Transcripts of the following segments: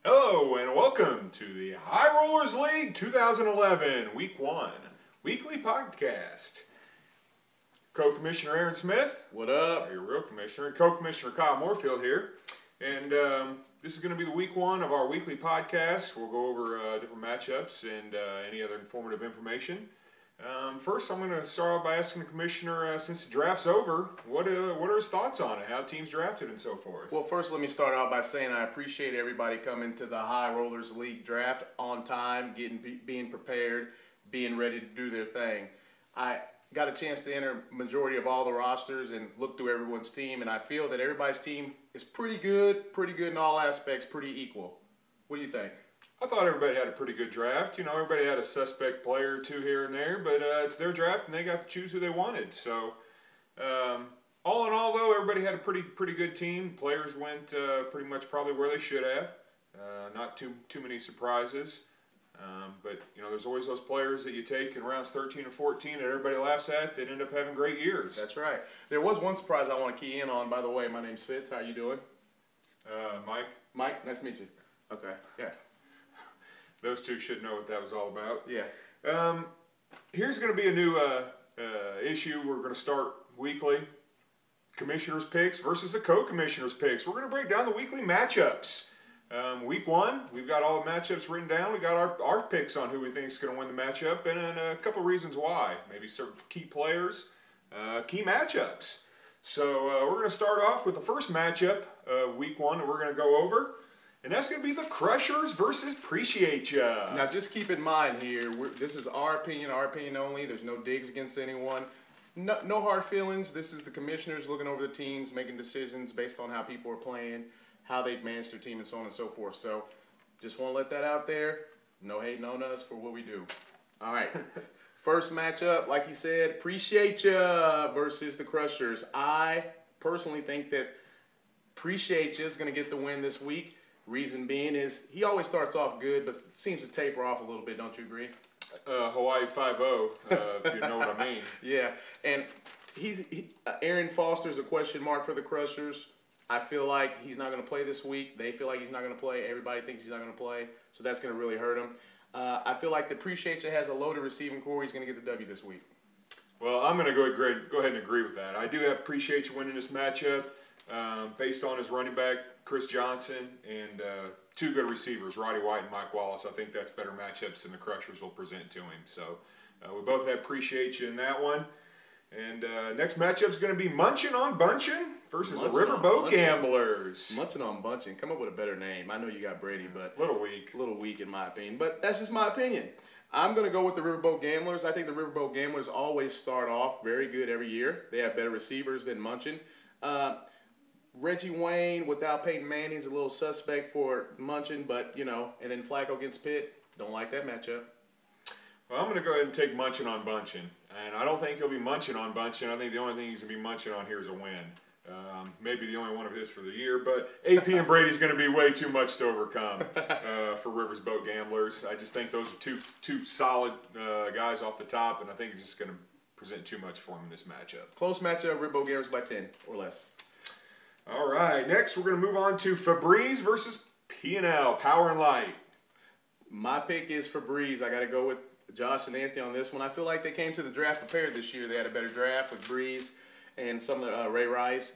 Hello and welcome to the High Rollers League 2011 Week 1 weekly podcast. Co-Commissioner Aaron Smith. What up? Your real commissioner. And Co-Commissioner Kyle Moorfield here. And this is going to be the week 1 of our weekly podcast. We'll go over different matchups and any other informative information. First, I'm going to start off by asking the commissioner, since the draft's over, what are his thoughts on it, how teams drafted and so forth? Well, first let me start out by saying I appreciate everybody coming to the High Rollers League draft on time, being prepared, being ready to do their thing. I got a chance to enter majority of all the rosters and look through everyone's team, and I feel that everybody's team is pretty good in all aspects, pretty equal. What do you think? I thought everybody had a pretty good draft. You know, everybody had a suspect player or two here and there, but it's their draft and they got to choose who they wanted. So, all in all, though, everybody had a pretty good team. Players went pretty much probably where they should have. Not too many surprises. But, you know, there's always those players that you take in rounds 13 and 14 that everybody laughs at that end up having great years. That's right. There was one surprise I want to key in on, by the way. My name's Fitz. How you doing? Mike? Mike, nice to meet you. Okay, yeah. Those two should know what that was all about. Yeah. Here's going to be a new issue. We're going to start weekly. Commissioner's picks versus the co-commissioner's picks. We're going to break down the weekly matchups. Week 1, we've got all the matchups written down. We got our picks on who we think is going to win the matchup and a couple reasons why. Maybe certain key players, key matchups. So we're going to start off with the first matchup of Week 1 that we're going to go over. And that's going to be the Crushers versus Appreciate Ya. Now, just keep in mind here, this is our opinion only. There's no digs against anyone. No hard feelings. This is the commissioners looking over the teams, making decisions based on how people are playing, how they've managed their team, and so on and so forth. So, just want to let that out there. No hating on us for what we do. All right. First matchup, like he said, Appreciate Ya versus the Crushers. I personally think that Appreciate Ya is going to get the win this week. Reason being is he always starts off good, but seems to taper off a little bit. Don't you agree? Hawaii 5-0, if you know what I mean. Yeah, and Aaron Foster's a question mark for the Crushers. I feel like he's not going to play this week. They feel like he's not going to play. Everybody thinks he's not going to play, so that's going to really hurt him. I feel like the Appreciate Ya has a loaded receiving core. He's going to get the W this week. Well, I'm going to go ahead and agree with that. I do Appreciate Ya winning this matchup based on his running back, Chris Johnson, and two good receivers, Roddy White and Mike Wallace. I think that's better matchups than the Crushers will present to him. So we both Appreciate Ya in that one. And next matchup is going to be Munchin on Bunchin versus the Riverboat Gamblers. Munchin on Bunchin. Come up with a better name. I know you got Brady, but a little weak. A little weak in my opinion. But that's just my opinion. I'm going to go with the Riverboat Gamblers. I think the Riverboat Gamblers always start off very good every year. They have better receivers than Munchin. Reggie Wayne without Peyton Manning is a little suspect for Munchin, but, you know, and then Flacco against Pitt. Don't like that matchup. Well, I'm going to go ahead and take Munchin on Bunchin. And I don't think he'll be munching on Bunchin. I think the only thing he's going to be munching on here is a win. Maybe the only one of his for the year. But AP and Brady's going to be way too much to overcome for Riverboat Gamblers. I just think those are two solid guys off the top, and I think it's just going to present too much for him in this matchup. Close matchup, Riverboat Gamblers by 10 or less. All right, next we're going to move on to Febreze versus P&L, Power and Light. My pick is Febreze. I got to go with Josh and Anthony on this one. I feel like they came to the draft prepared this year. They had a better draft with Breeze and some of the Ray Rice,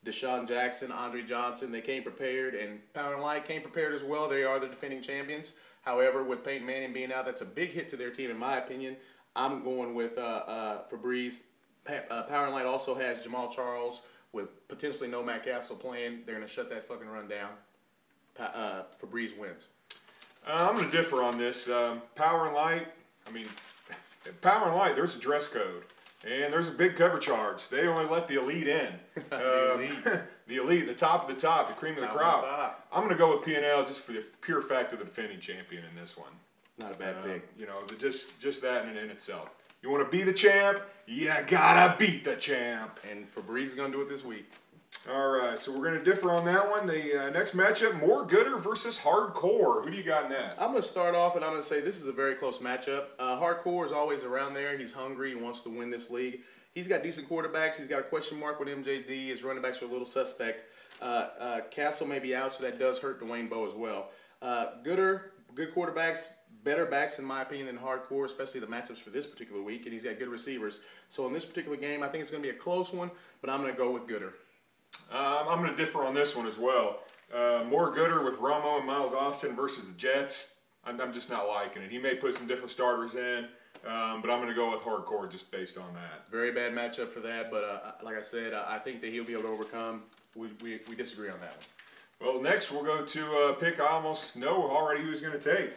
Deshaun Jackson, Andre Johnson. They came prepared, and Power and Light came prepared as well. They are the defending champions. However, with Peyton Manning being out, that's a big hit to their team, in my opinion. I'm going with Febreze. Power and Light also has Jamal Charles with potentially no Matt Castle playing. They're going to shut that fucking run down. Febreze wins. I'm going to differ on this. Power and Light, Power and Light, there's a dress code. And there's a big cover charge. They only let the elite in. The elite, the top of the top, the cream of the crop. I'm going to go with P&L just for the pure fact of the defending champion in this one. Not a bad pick. You know, just that in itself. You want to be the champ? You gotta beat the champ. And Febreze is going to do it this week. All right, so we're going to differ on that one. The next matchup, More Gooder versus Hardcore. Who do you got in that? I'm going to start off, and I'm going to say this is a very close matchup. Hardcore is always around there. He's hungry. He wants to win this league. He's got decent quarterbacks. He's got a question mark with MJD. His running backs are a little suspect. Castle may be out, so that does hurt Dwayne Bowe as well. Gooder, good quarterbacks, better backs in my opinion than hardcore, especially the matchups for this particular week, and he's got good receivers. So in this particular game, I think it's going to be a close one, but I'm going to go with Gooder. I'm going to differ on this one as well. More Gooder with Romo and Miles Austin versus the Jets. I'm just not liking it. He may put some different starters in, but I'm going to go with hardcore just based on that. Very bad matchup for that, but like I said, I think that he'll be able to overcome. We disagree on that one. Well, next we'll go to pick I almost know already who's going to take.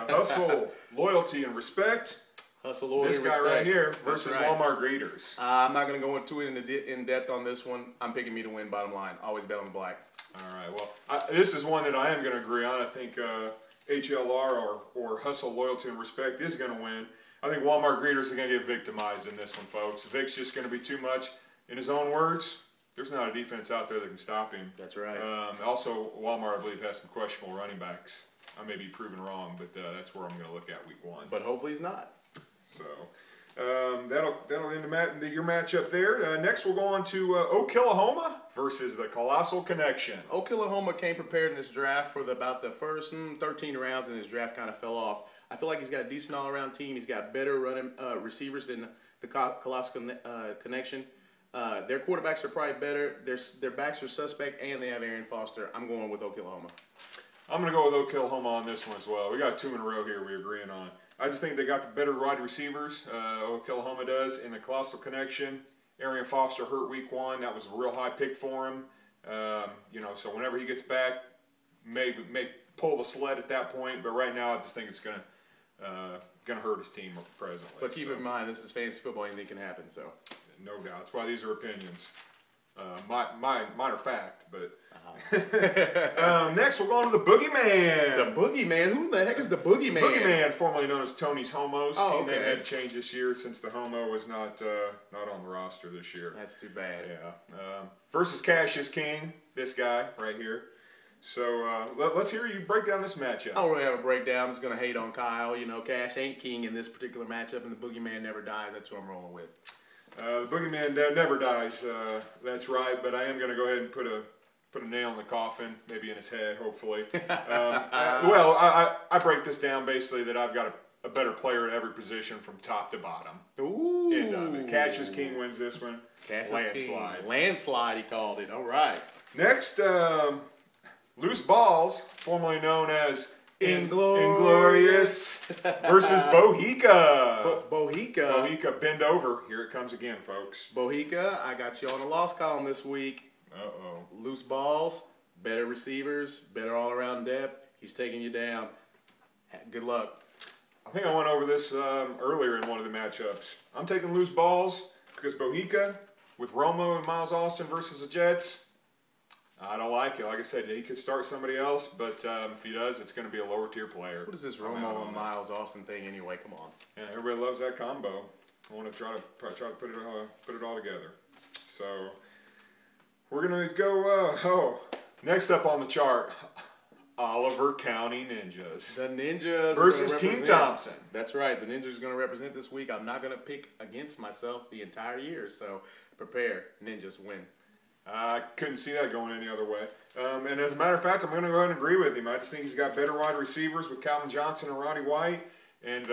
Hustle, loyalty, and respect. Hustle, loyalty, this guy respect. right here versus That's right. Walmart greeters. I'm not going to go into it in depth on this one. I'm picking me to win, bottom line. Always bet on the black. All right, well, this is one that I am going to agree on. I think HLR or Hustle, Loyalty, and Respect is going to win. I think Walmart greeters are going to get victimized in this one, folks. Vic's just going to be too much. In his own words, there's not a defense out there that can stop him. That's right. Also, Walmart, I believe, has some questionable running backs. I may be proven wrong, but that's where I'm going to look at week 1. But hopefully he's not. So that'll end your matchup there. Next, we'll go on to Oklahoma versus the Colossal Connection. Oklahoma came prepared in this draft for about the first 13 rounds, and his draft kind of fell off. I feel like he's got a decent all-around team. He's got better running receivers than the Colossal Connection. Their quarterbacks are probably better. Their backs are suspect, and they have Arian Foster. I'm going with Oklahoma. I'm going to go with Oklahoma on this one as well. We got 2 in a row here we're agreeing on. I just think they got the better wide receivers. Oklahoma does in the Colossal Connection. Arian Foster hurt week 1. That was a real high pick for him. So whenever he gets back, may pull the sled at that point. But right now, I just think it's going to hurt his team presently. But keep in mind, this is fantasy football. Anything can happen. So. No doubt. That's why these are opinions. Mine are fact, but next we'll go on to the Boogeyman. The Boogeyman? Who the heck is the Boogeyman? Boogeyman, formerly known as Tony's Homos. Oh, Team okay. name had to change this year since the Homo was not on the roster this year. That's too bad. Yeah. Versus Cassius King, this guy right here. So let's hear you break down this matchup. I don't really have a breakdown. I'm just going to hate on Kyle. You know, Cash ain't king in this particular matchup, and the Boogeyman never dies. That's who I'm rolling with. The Boogeyman never dies. That's right, but I am going to go ahead and put a nail in the coffin, maybe in his head, hopefully. I break this down basically that I've got a better player at every position from top to bottom. Ooh. End of it. Cassius King wins this one. Cassius Landslide. King. Landslide, he called it. All right. Next, Loose Balls, formerly known as Inglorious versus Bohica. Bohica. Bohica, bend over. Here it comes again, folks. Bohica, I got you on the loss column this week. Uh-oh. Loose balls, better receivers, better all-around depth. He's taking you down. Good luck. I think I went over this earlier in one of the matchups. I'm taking Loose Balls because Bohica with Romo and Miles Austin versus the Jets, I don't like it. Like I said, he could start somebody else, but if he does, it's going to be a lower tier player. What is this Romo and Miles Austin thing anyway? Come on. Yeah, everybody loves that combo. I want to try to put it all together. So we're going to go. Next up on the chart, Oliver County Ninjas. The Ninjas versus Team Thompson. That's right. The Ninjas are going to represent this week. I'm not going to pick against myself the entire year, so prepare. Ninjas win. I couldn't see that going any other way. And as a matter of fact, I'm going to go ahead and agree with him. I just think he's got better wide receivers with Calvin Johnson and Roddy White. And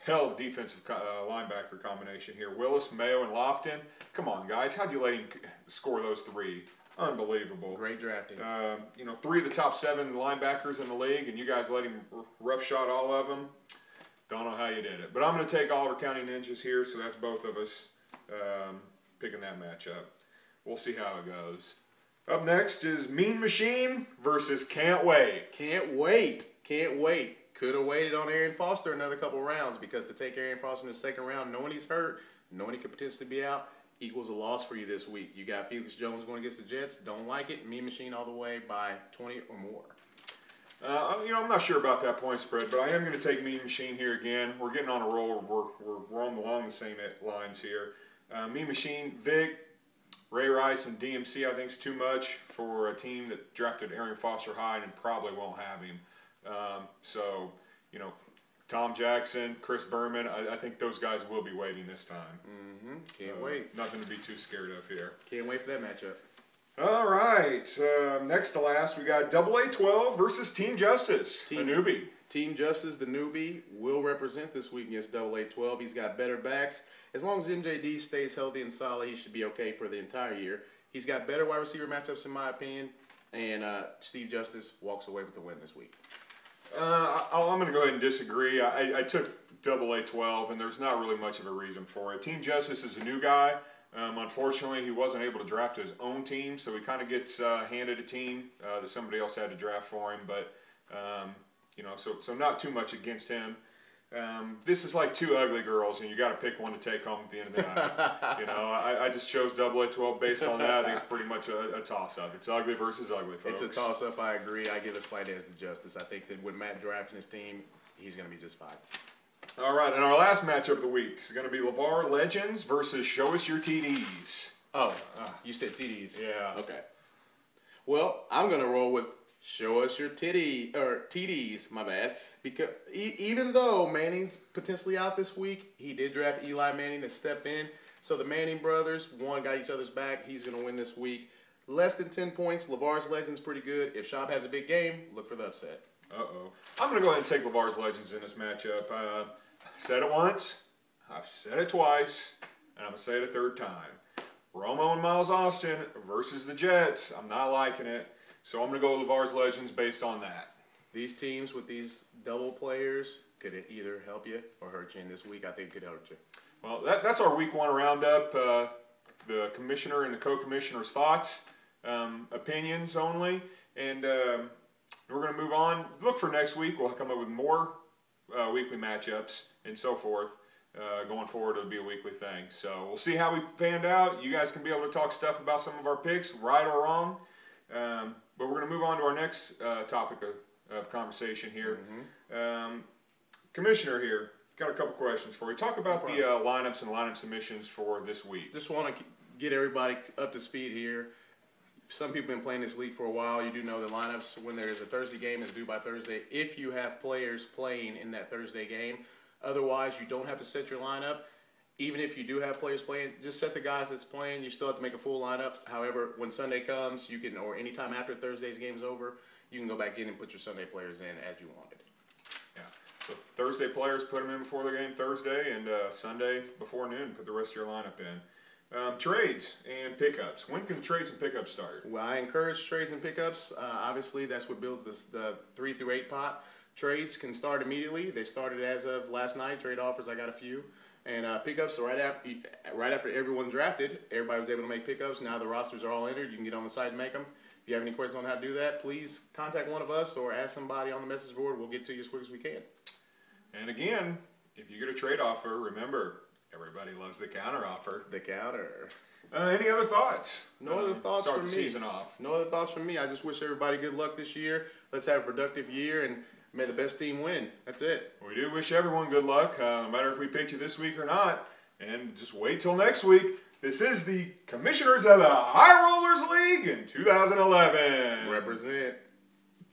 hell of a defensive linebacker combination here. Willis, Mayo, and Lofton. Come on, guys. How'd you let him score those 3? Unbelievable. Great drafting. 3 of the top 7 linebackers in the league, and you guys let him roughshod all of them. Don't know how you did it. But I'm going to take Oliver County Ninjas here, so that's both of us picking that matchup. We'll see how it goes. Up next is Mean Machine versus Can't Wait. Can't wait. Can't wait. Could have waited on Arian Foster another couple rounds because to take Arian Foster in the second round, knowing he's hurt, knowing he could potentially be out, equals a loss for you this week. You got Felix Jones going against the Jets. Don't like it. Mean Machine all the way by 20 or more. I'm not sure about that point spread, but I am going to take Mean Machine here again. We're getting on a roll. We're along the same lines here. Mean Machine, Vic, Ray Rice, and DMC I think is too much for a team that drafted Arian Foster high and probably won't have him. Tom Jackson, Chris Berman, I think those guys will be waiting this time. Can't wait. Nothing to be too scared of here. Can't wait for that matchup. All right. Next to last, we got AA-12 versus Team Justice, a newbie. Team Justice, the newbie, will represent this week against AA-12. He's got better backs. As long as MJD stays healthy and solid, he should be okay for the entire year. He's got better wide receiver matchups, in my opinion, and Steve Justice walks away with the win this week. I'm going to go ahead and disagree. I took AA-12, and there's not really much of a reason for it. Team Justice is a new guy. Unfortunately, he wasn't able to draft his own team, so he kind of gets handed a team that somebody else had to draft for him. But so not too much against him. This is like two ugly girls, and you got to pick one to take home at the end of the night. I just chose AA-12 based on that. I think it's pretty much a toss-up. It's ugly versus ugly, folks. It's a toss-up. I agree. I give a slight edge to Justice. I think that with Matt drafting his team, he's going to be just fine. All right, and our last matchup of the week is going to be LeVar Legends versus Show Us Your TDs. Oh, you said TDs. Yeah. Okay. Well, I'm going to roll with Show Us Your TDs, my bad. Because even though Manning's potentially out this week, he did draft Eli Manning to step in. So the Manning brothers, one got each other's back. He's going to win this week. Less than 10 points. LeVar's Legends pretty good. If Schaub has a big game, look for the upset. Uh-oh. I'm going to go ahead and take LeVar's Legends in this matchup. I said it once, I've said it twice, and I'm going to say it a third time. Romo and Miles Austin versus the Jets. I'm not liking it. So I'm going to go with LeVar's Legends based on that. These teams with these double players could either help you or hurt you in this week. I think it could hurt you. Well, that's our Week 1 roundup. The commissioner and the co-commissioner's thoughts, opinions only. And we're going to move on. Look for next week. We'll come up with more weekly matchups and so forth. Going forward, it'll be a weekly thing. So we'll see how we panned out. You guys can be able to talk stuff about some of our picks, right or wrong. But we're going to move on to our next topic of conversation here. Commissioner here, got a couple questions for you. Talk about the lineups and lineup submissions for this week. Just want to get everybody up to speed here. Some people have been playing this league for a while. You do know the lineups when there is a Thursday game is due by Thursday if you have players playing in that Thursday game. Otherwise, you don't have to set your lineup. Even if you do have players playing, just set the guys that's playing. You still have to make a full lineup. However, when Sunday comes, you can, or anytime after Thursday's game's over, you can go back in and put your Sunday players in as you wanted. Yeah. So Thursday players, put them in before the game Thursday, and Sunday before noon, put the rest of your lineup in. Trades and pickups. When can trades and pickups start? Well, I encourage trades and pickups. Obviously, that's what builds the 3 through 8 pot. Trades can start immediately. They started as of last night. Trade offers, I got a few. And pickups, right after everyone drafted, everybody was able to make pickups. Now the rosters are all entered. You can get on the site and make them. If you have any questions on how to do that, please contact one of us or ask somebody on the message board. We'll get to you as quick as we can. And again, if you get a trade offer, remember, everybody loves the counter offer. The counter. Any other thoughts? No other thoughts start from the me. season off. No other thoughts from me. I just wish everybody good luck this year. Let's have a productive year, and may the best team win. That's it. We do wish everyone good luck, no matter if we picked you this week or not. And just wait till next week. This is the Commissioners of the High Rollers League in 2011. Represent.